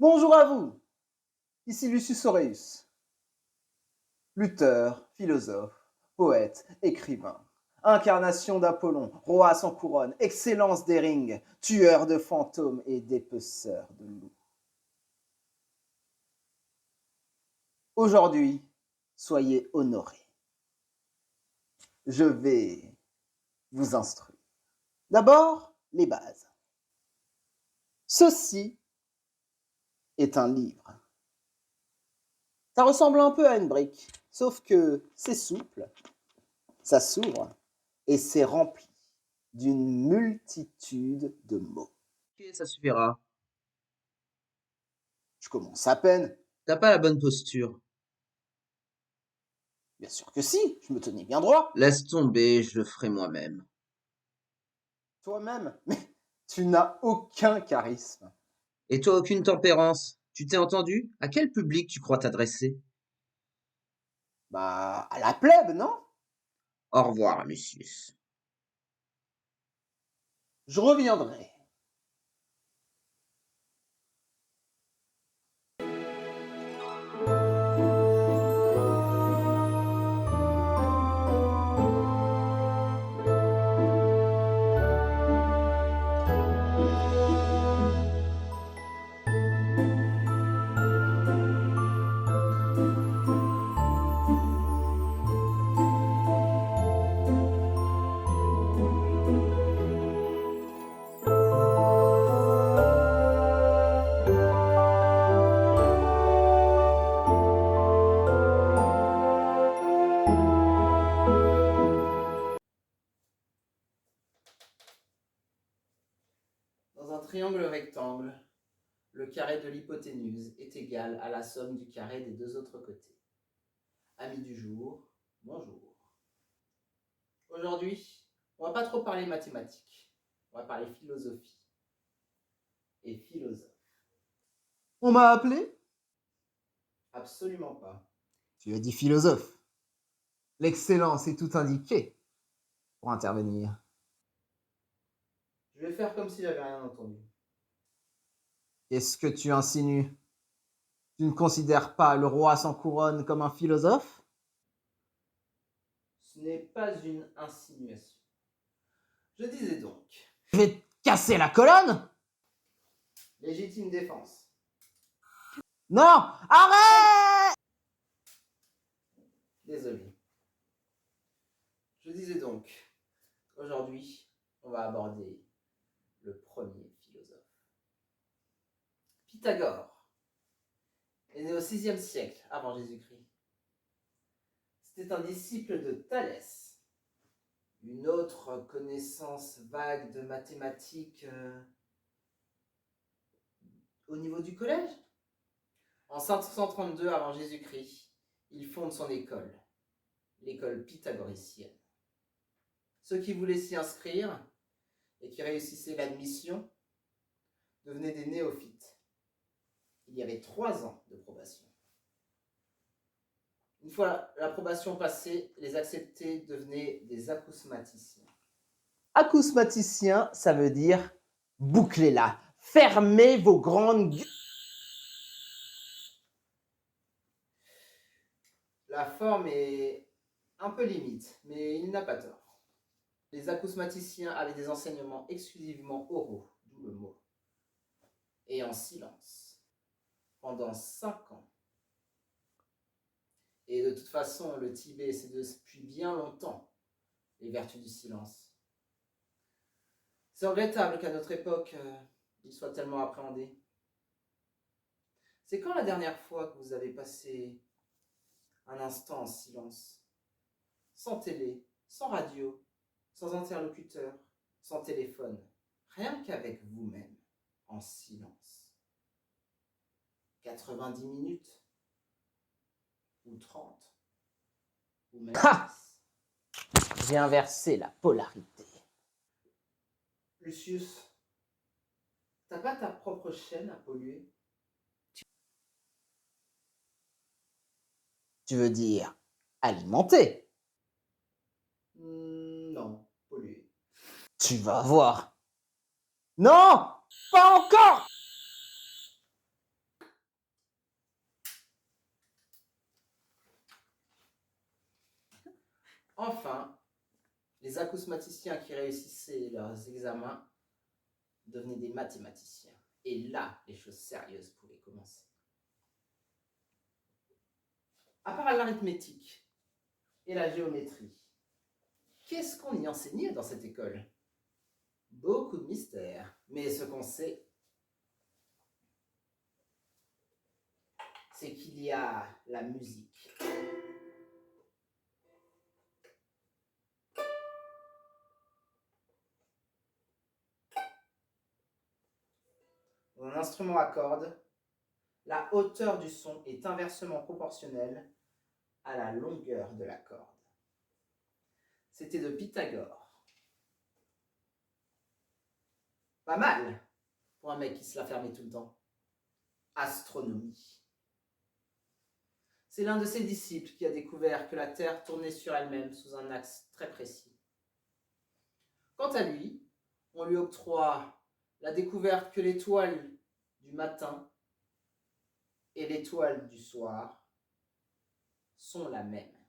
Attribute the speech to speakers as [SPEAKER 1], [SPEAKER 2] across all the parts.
[SPEAKER 1] Bonjour à vous, ici Lucius Aureus, lutteur, philosophe, poète, écrivain, incarnation d'Apollon, roi sans couronne, excellence des rings, tueur de fantômes et dépeceur de loups. Aujourd'hui, soyez honorés. Je vais vous instruire. D'abord, les bases. Ceci est un livre. Ça ressemble un peu à une brique, sauf que c'est souple, ça s'ouvre et c'est rempli d'une multitude de mots.
[SPEAKER 2] Ok, ça suffira.
[SPEAKER 1] Je commence à peine.
[SPEAKER 2] T'as pas la bonne posture.
[SPEAKER 1] Bien sûr que si, je me tenais bien droit.
[SPEAKER 2] Laisse tomber, je le ferai moi-même.
[SPEAKER 1] Toi-même, mais tu n'as aucun charisme.
[SPEAKER 2] Et toi, aucune tempérance. Tu t'es entendu? À quel public tu crois t'adresser?
[SPEAKER 1] Bah, à la plèbe, non?
[SPEAKER 2] Au revoir, Lucius.
[SPEAKER 1] Je reviendrai. Dans un triangle rectangle, le carré de l'hypoténuse est égal à la somme du carré des deux autres côtés. Amis du jour, bonjour. Aujourd'hui, on va pas trop parler mathématiques, on va parler philosophie et philosophe. On m'a appelé? Absolument pas. Tu as dit philosophe. L'excellence est tout indiquée pour intervenir. Je vais faire comme si j'avais rien entendu. Qu'est-ce que tu insinues? Tu ne considères pas le roi sans couronne comme un philosophe? Ce n'est pas une insinuation. Je disais donc. Je vais te casser la colonne? Légitime défense. Non! Arrête! Désolé. Je disais donc, aujourd'hui, on va aborder le premier philosophe. Pythagore est né au VIe siècle avant Jésus-Christ. C'était un disciple de Thalès. Une autre connaissance vague de mathématiques au niveau du collège. En 532 avant Jésus-Christ, il fonde son école, l'école pythagoricienne. Ceux qui voulaient s'y inscrire et qui réussissaient l'admission devenaient des néophytes. Il y avait 3 ans de probation. Une fois l'approbation passée, les acceptés devenaient des acousmaticiens. Acousmaticien, ça veut dire bouclez-la, fermez vos grandes gueules. La forme est un peu limite, mais il n'a pas tort. Les acousmaticiens avaient des enseignements exclusivement oraux, d'où le mot, et en silence, pendant 5 ans. Et de toute façon, le Tibet, c'est depuis bien longtemps les vertus du silence. C'est regrettable qu'à notre époque, il soit tellement appréhendé. C'est quand la dernière fois que vous avez passé un instant en silence, sans télé, sans radio, sans interlocuteur, sans téléphone, rien qu'avec vous-même, en silence? 90 minutes, ou 30, ou même 10. J'ai inversé la polarité. Lucius, t'as pas ta propre chaîne à polluer? Tu veux dire alimenter? Non, polluer. Tu vas voir. Non, pas encore! Enfin, les acousmaticiens qui réussissaient leurs examens devenaient des mathématiciens. Et là, les choses sérieuses pouvaient commencer. À part l'arithmétique et la géométrie, qu'est-ce qu'on y enseignait dans cette école? Beaucoup de mystères, mais ce qu'on sait, c'est qu'il y a la musique. Dans un instrument à cordes, la hauteur du son est inversement proportionnelle à la longueur de la corde. C'était de Pythagore. Pas mal pour un mec qui se la fermait tout le temps. Astronomie. C'est l'un de ses disciples qui a découvert que la Terre tournait sur elle-même sous un axe très précis. Quant à lui, on lui octroie la découverte que l'étoile du matin et l'étoile du soir sont la même,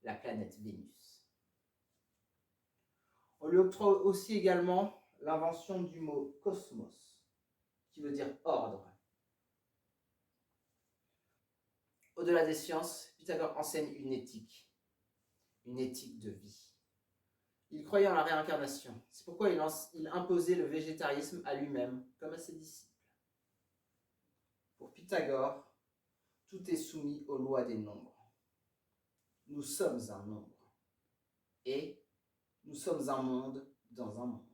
[SPEAKER 1] la planète Vénus. On lui octroie aussi également l'invention du mot cosmos, qui veut dire ordre. Au-delà des sciences, Pythagore enseigne une éthique de vie. Il croyait en la réincarnation. C'est pourquoi il imposait le végétarisme à lui-même, comme à ses disciples. Pour Pythagore, tout est soumis aux lois des nombres. Nous sommes un nombre. Et nous sommes un monde dans un monde.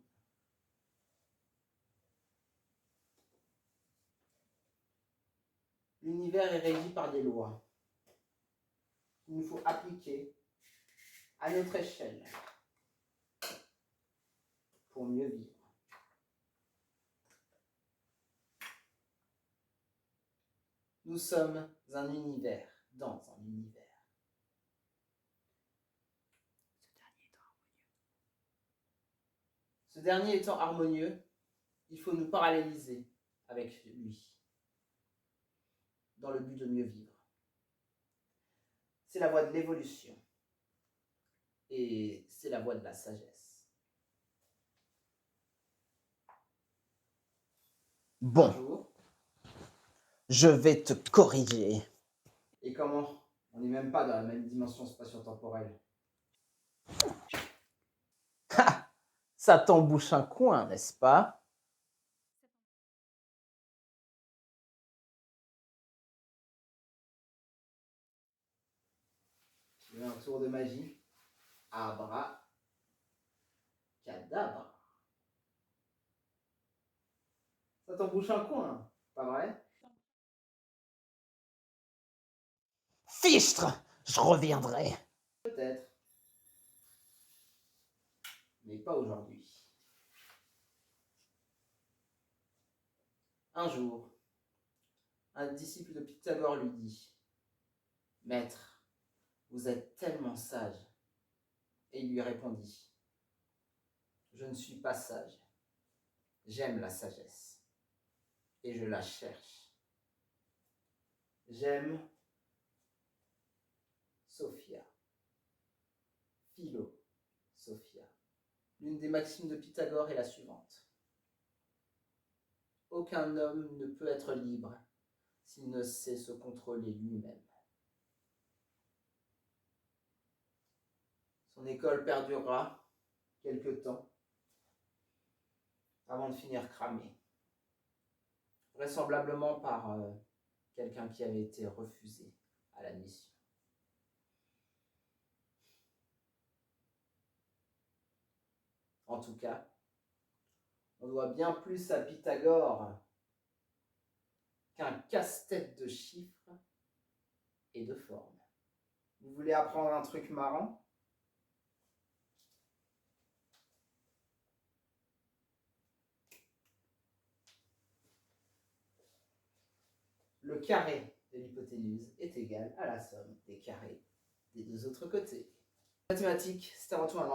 [SPEAKER 1] L'univers est régi par des lois qu'il nous faut appliquer à notre échelle pour mieux vivre. Nous sommes un univers dans un univers. Ce dernier étant harmonieux, il faut nous paralléliser avec lui, dans le but de mieux vivre. C'est la voie de l'évolution et c'est la voie de la sagesse.
[SPEAKER 3] Bon,
[SPEAKER 1] Bonjour.
[SPEAKER 3] je vais te corriger.
[SPEAKER 1] Et comment? On n'est même pas dans la même dimension spatio-temporelle.
[SPEAKER 3] Ha! Ça t'embouche un coin, n'est-ce pas?
[SPEAKER 1] Je fais un tour de magie. Abra. Cadabra. Ça t'embouche un coin, pas vrai?
[SPEAKER 3] Fichtre! Je reviendrai.
[SPEAKER 1] Peut-être. Mais pas aujourd'hui. Un jour, un disciple de Pythagore lui dit: Maître, vous êtes tellement sage. Et il lui répondit: Je ne suis pas sage. J'aime la sagesse. Et je la cherche. J'aime Sophia. Philosophia. L'une des maximes de Pythagore est la suivante: aucun homme ne peut être libre s'il ne sait se contrôler lui-même. Son école perdurera quelque temps avant de finir cramé, vraisemblablement par quelqu'un qui avait été refusé à l'admission. En tout cas, on doit bien plus à Pythagore qu'un casse-tête de chiffres et de formes. Vous voulez apprendre un truc marrant? Le carré de l'hypoténuse est égal à la somme des carrés des deux autres côtés. La mathématique, c'est avant tout un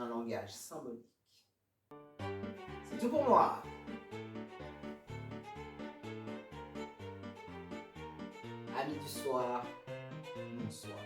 [SPEAKER 1] langage symbolique. C'est tout pour moi. Amis du soir, bonsoir.